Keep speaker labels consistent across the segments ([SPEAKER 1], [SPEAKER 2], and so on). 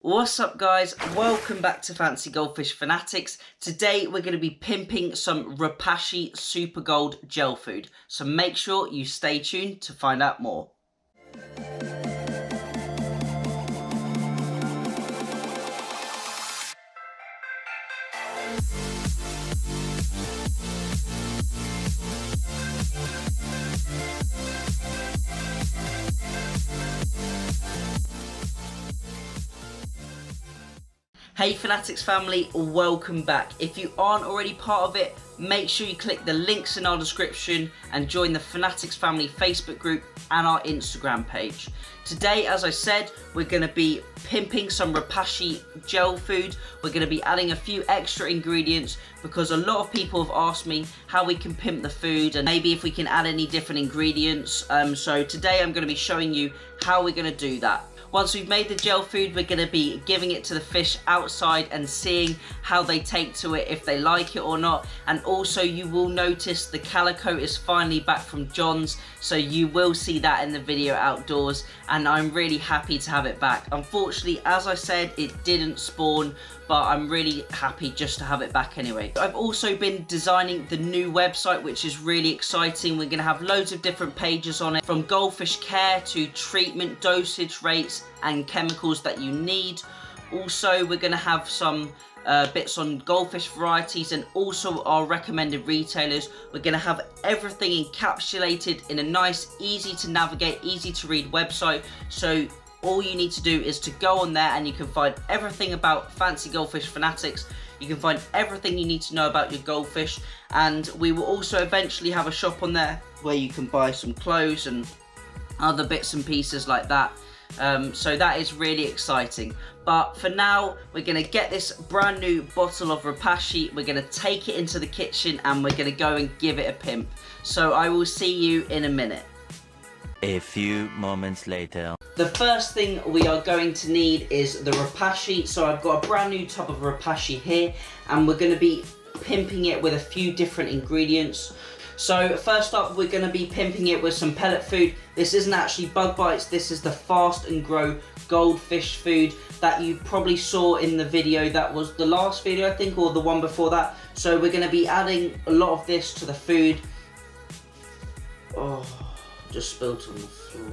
[SPEAKER 1] What's up guys, welcome back to Fancy Goldfish Fanatics. Today we're going to be pimping some Repashy Super Gold gel food, so make sure you stay tuned to find out more. Hey Fanatics family, welcome back. If you aren't already part of it, make sure you click the links in our description and join the Fanatics family Facebook group and our Instagram page. Today, as I said, we're going to be pimping some Repashy gel food. We're going to be adding a few extra ingredients because a lot of people have asked me how we can pimp the food and maybe if we can add any different ingredients. So today I'm going to be showing you how we're going to do that. Once we've made the gel food, we're going to be giving it to the fish outside and seeing how they take to it, if they like it or not. And also you will notice the calico is finally back from John's, so you will see that in the video outdoors, and I'm really happy to have it back. Unfortunately, as I said, it didn't spawn, but I'm really happy just to have it back anyway. I've also been designing the new website, which is really exciting. We're going to have loads of different pages on it, from goldfish care to treatment, dosage rates and chemicals that you need. Also, we're going to have some bits on goldfish varieties and also our recommended retailers. We're going to have everything encapsulated in a nice, easy to navigate, easy to read website. So all you need to do is to go on there and you can find everything about Fancy Goldfish Fanatics. You can find everything you need to know about your goldfish, and we will also eventually have a shop on there where you can buy some clothes and other bits and pieces like that. So that is really exciting. But for now, we're going to get this brand new bottle of Repashy, we're going to take it into the kitchen and we're going to go and give it a pimp. So I will see you in a minute.
[SPEAKER 2] A few moments later.
[SPEAKER 1] The first thing we are going to need is the Repashy. So I've got a brand new tub of Repashy here and we're going to be pimping it with a few different ingredients. So first up, we're going to be pimping it with some pellet food. This isn't actually bug bites, this is the Fast and Grow goldfish food that you probably saw in the video. That was the last video I think, or the one before that. So we're going to be adding a lot of this to the food. Oh, just spilt on the floor.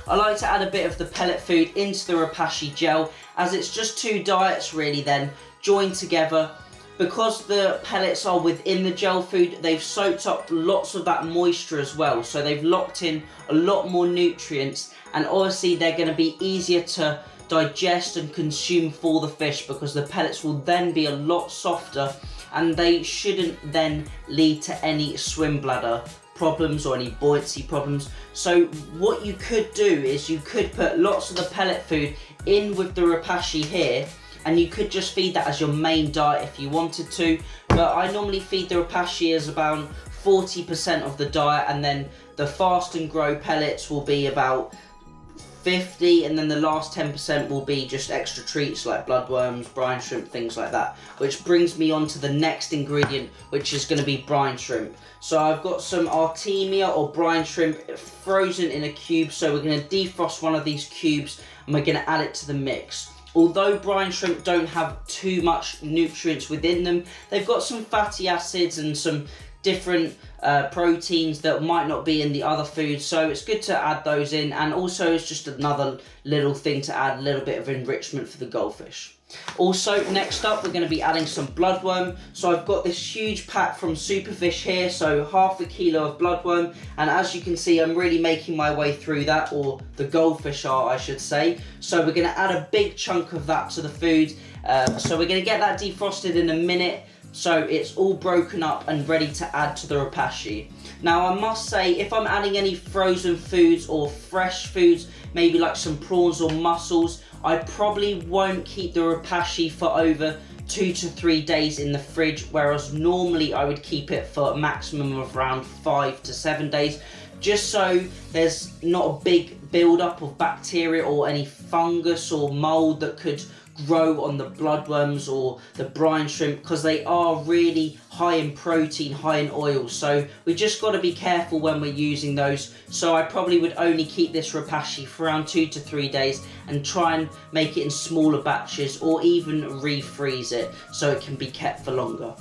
[SPEAKER 1] I like to add a bit of the pellet food into the Repashy gel, as it's just two diets really then joined together. Because the pellets are within the gel food, they've soaked up lots of that moisture as well, so they've locked in a lot more nutrients, and obviously they're going to be easier to digest and consume for the fish because the pellets will then be a lot softer and they shouldn't then lead to any swim bladder problems or any buoyancy problems. So what you could do is you could put lots of the pellet food in with the Repashy here, and you could just feed that as your main diet if you wanted to, but I normally feed the Repashy as about 40% of the diet, and then the Fast and Grow pellets will be about 50, and then the last 10% will be just extra treats like bloodworms, brine shrimp, things like that. Which brings me on to the next ingredient, which is going to be brine shrimp. So I've got some Artemia or brine shrimp frozen in a cube, so we're going to defrost one of these cubes and we're going to add it to the mix. Although brine shrimp don't have too much nutrients within them, they've got some fatty acids and some different proteins that might not be in the other foods, so it's good to add those in, and also it's just another little thing to add a little bit of enrichment for the goldfish. Also, next up we're going to be adding some bloodworm. So I've got this huge pack from Superfish here, so half a kilo of bloodworm, and as you can see I'm really making my way through that, or the goldfish are I should say. So we're going to add a big chunk of that to the food, so we're going to get that defrosted in a minute, so it's all broken up and ready to add to the Repashy. Now I must say, if I'm adding any frozen foods or fresh foods, maybe like some prawns or mussels, I probably won't keep the Repashy for over 2 to 3 days in the fridge, whereas normally I would keep it for a maximum of around 5 to 7 days, just so there's not a big build-up of bacteria or any fungus or mold that could grow on the bloodworms or the brine shrimp, because they are really high in protein, high in oil, so we just got to be careful when we're using those. So I probably would only keep this Repashy for around 2 to 3 days and try and make it in smaller batches, or even refreeze it so it can be kept for longer.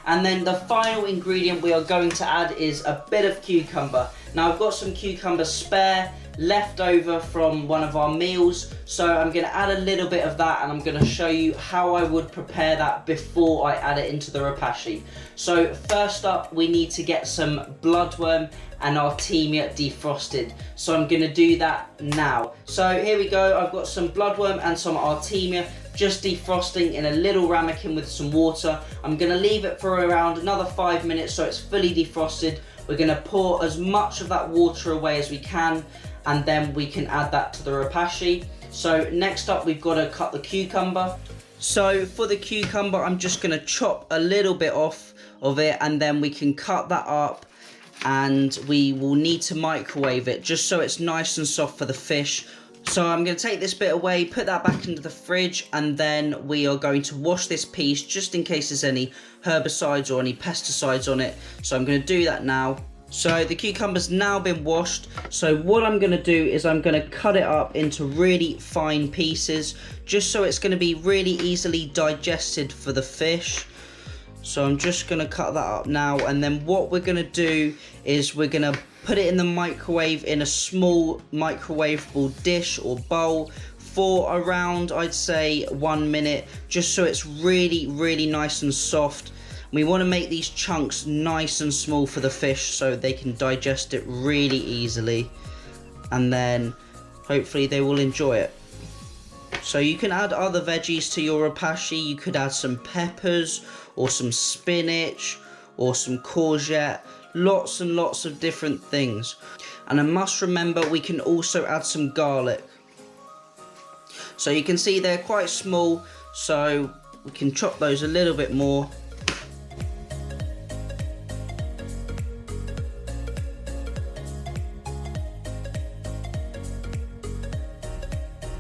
[SPEAKER 1] And then the final ingredient we are going to add is a bit of cucumber. Now I've got some cucumber spare left over from one of our meals, so I'm going to add a little bit of that, and I'm going to show you how I would prepare that before I add it into the Repashy. So first up, we need to get some bloodworm and Artemia defrosted, so I'm going to do that now. So here we go, I've got some bloodworm and some Artemia just defrosting in a little ramekin with some water. I'm going to leave it for around another 5 minutes so it's fully defrosted. We're going to pour as much of that water away as we can, and then we can add that to the Repashy. So next up, we've got to cut the cucumber. So for the cucumber, I'm just going to chop a little bit off of it, and then we can cut that up, and we will need to microwave it just so it's nice and soft for the fish. So I'm going to take this bit away, put that back into the fridge, and then we are going to wash this piece just in case there's any herbicides or any pesticides on it. So I'm going to do that now. So the cucumber's now been washed. So what I'm going to do is I'm going to cut it up into really fine pieces, just so it's going to be really easily digested for the fish. So I'm just going to cut that up now, and then what we're going to do is we're going to put it in the microwave in a small microwavable dish or bowl for around, I'd say, 1 minute, just so it's really nice and soft. We want to make these chunks nice and small for the fish so they can digest it really easily, and then hopefully they will enjoy it. So you can add other veggies to your Repashy. You could add some peppers or some spinach or some courgette, lots and lots of different things. And I must remember we can also add some garlic. So you can see they're quite small, so we can chop those a little bit more.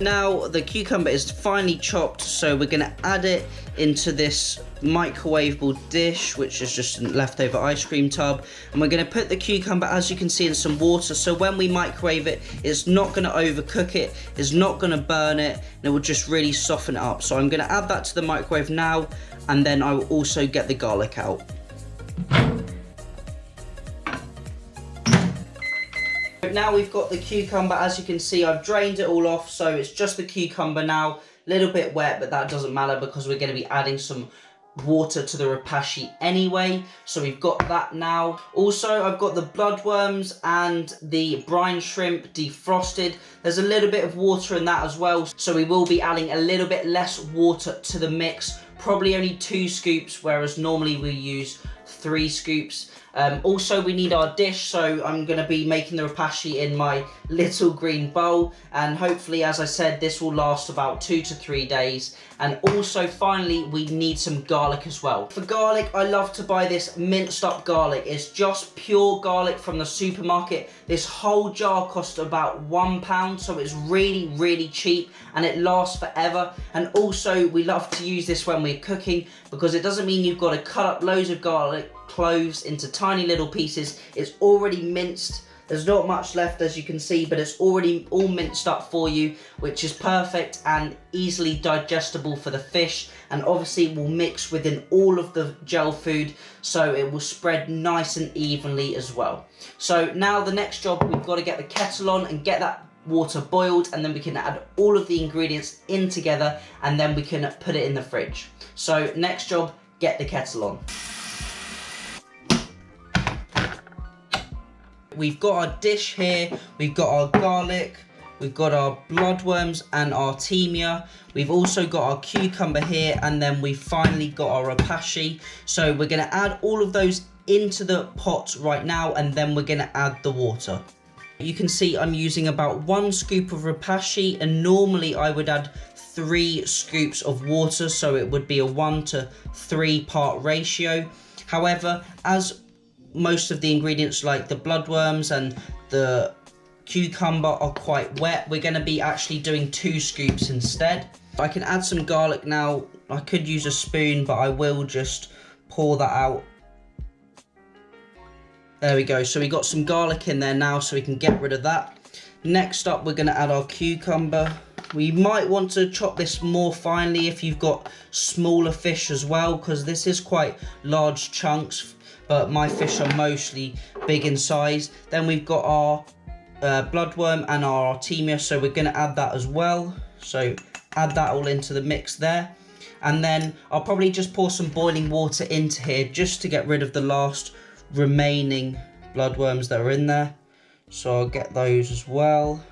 [SPEAKER 1] Now the cucumber is finely chopped, so we're going to add it into this microwavable dish, which is just a leftover ice cream tub, and we're going to put the cucumber, as you can see, in some water, so when we microwave it, it's not going to overcook it, it's not going to burn it, and it will just really soften it up. So I'm going to add that to the microwave now, and then I will also get the garlic out. Now we've got the cucumber. As you can see, I've drained it all off, so it's just the cucumber now. A little bit wet, but that doesn't matter because we're going to be adding some water to the Repashy anyway, so we've got that now. Also, I've got the bloodworms and the brine shrimp defrosted. There's a little bit of water in that as well, so we will be adding a little bit less water to the mix, probably only 2 scoops, whereas normally we use 3 scoops. Also, we need our dish, so I'm going to be making the Repashy in my little green bowl, and hopefully, as I said, this will last about 2 to 3 days. And also, finally, we need some garlic as well. For garlic, I love to buy this minced up garlic. It's just pure garlic from the supermarket. This whole jar costs about £1, so it's really cheap, and it lasts forever. And also, we love to use this when we're cooking, because it doesn't mean you've got to cut up loads of garlic cloves into tiny little pieces. It's already minced. There's not much left, as you can see, but it's already all minced up for you, which is perfect and easily digestible for the fish, and obviously will mix within all of the gel food, so it will spread nice and evenly as well. So now the next job, we've got to get the kettle on and get that water boiled, and then we can add all of the ingredients in together, and then we can put it in the fridge. So next job, get the kettle on. We've got our dish here, we've got our garlic, we've got our bloodworms and Artemia, we've also got our cucumber here, and then we've finally got our Repashy. So we're going to add all of those into the pot right now, and then we're going to add the water. You can see I'm using about 1 scoop of Repashy, and normally I would add 3 scoops of water, so it would be a 1 to 3 part ratio. However, as most of the ingredients like the bloodworms and the cucumber are quite wet, we're going to be actually doing 2 scoops instead. I can add some garlic now. I could use a spoon, but I will just pour that out. There we go. So we got some garlic in there now, so we can get rid of that. Next up, we're going to add our cucumber. We might want to chop this more finely if you've got smaller fish as well, because this is quite large chunks, but my fish are mostly big in size. Then we've got our bloodworm and our artemia, so we're going to add that as well. So add that all into the mix there. And then I'll probably just pour some boiling water into here just to get rid of the last remaining bloodworms that are in there. So I'll get those as well.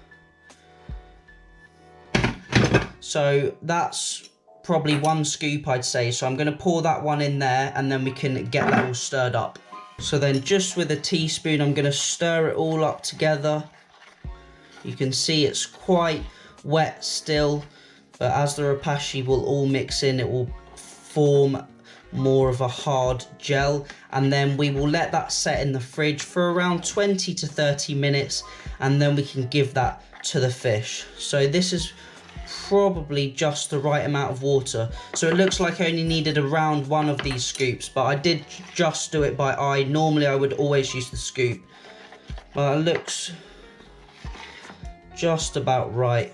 [SPEAKER 1] So that's probably 1 scoop, I'd say. So I'm going to pour that one in there, and then we can get that all stirred up. So then just with a teaspoon, I'm going to stir it all up together. You can see it's quite wet still, but as the Repashy will all mix in, it will form more of a hard gel, and then we will let that set in the fridge for around 20 to 30 minutes, and then we can give that to the fish. So this is probably just the right amount of water. So it looks like I only needed around 1 of these scoops, but I did just do it by eye. Normally I would always use the scoop, but it looks just about right.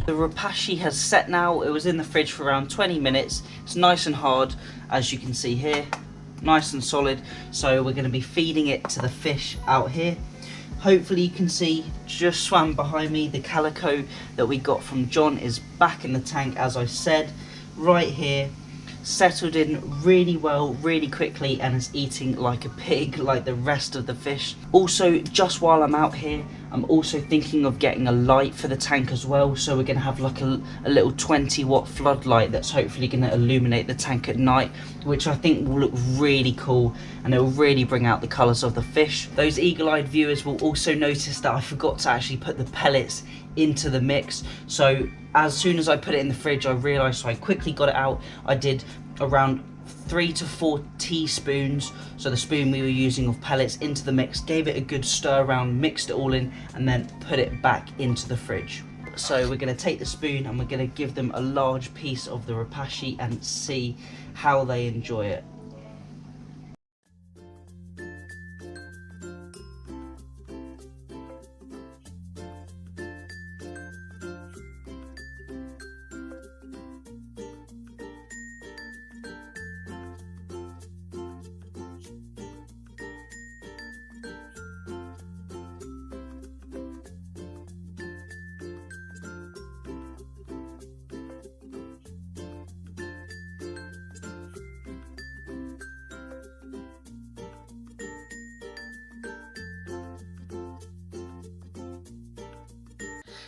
[SPEAKER 1] The Repashy has set now. It was in the fridge for around 20 minutes. It's nice and hard, as you can see here, nice and solid. So we're going to be feeding it to the fish out here. Hopefully you can see, just swam behind me, the calico that we got from John is back in the tank, as I said, right here, settled in really well, really quickly, and is eating like a pig, like the rest of the fish. Also, just while I'm out here, I'm also thinking of getting a light for the tank as well. So we're going to have like a little 20-watt floodlight that's hopefully going to illuminate the tank at night, which I think will look really cool, and it will really bring out the colours of the fish. Those eagle-eyed viewers will also notice that I forgot to actually put the pellets into the mix. So as soon as I put it in the fridge, I realised, so I quickly got it out. I did around 3 to 4 teaspoons, so the spoon we were using, of pellets into the mix, gave it a good stir around, mixed it all in, and then put it back into the fridge. So we're going to take the spoon and we're going to give them a large piece of the Repashy and see how they enjoy it.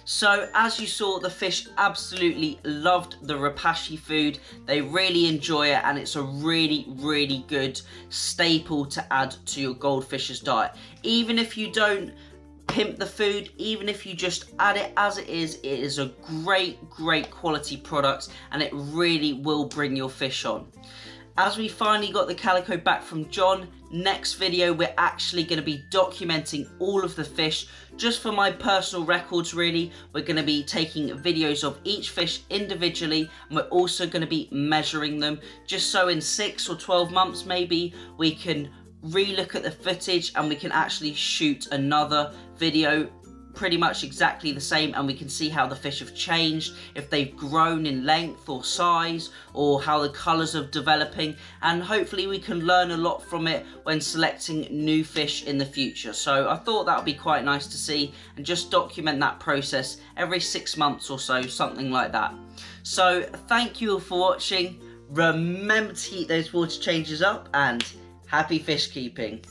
[SPEAKER 1] So as you saw, the fish absolutely loved the Repashy food. They really enjoy it, and it's a really, really good staple to add to your goldfish's diet. Even if you don't pimp the food, even if you just add it as it is a great, great quality product, and it really will bring your fish on. As we finally got the calico back from John, next video we're actually going to be documenting all of the fish. Just for my personal records really, we're going to be taking videos of each fish individually, and we're also going to be measuring them, just so in 6 or 12 months maybe we can re-look at the footage and we can actually shoot another video pretty much exactly the same, and we can see how the fish have changed, if they've grown in length or size, or how the colours are developing, and hopefully we can learn a lot from it when selecting new fish in the future. So I thought that would be quite nice to see, and just document that process every 6 months or so, something like that. So thank you all for watching. Remember to heat those water changes up, and happy fish keeping.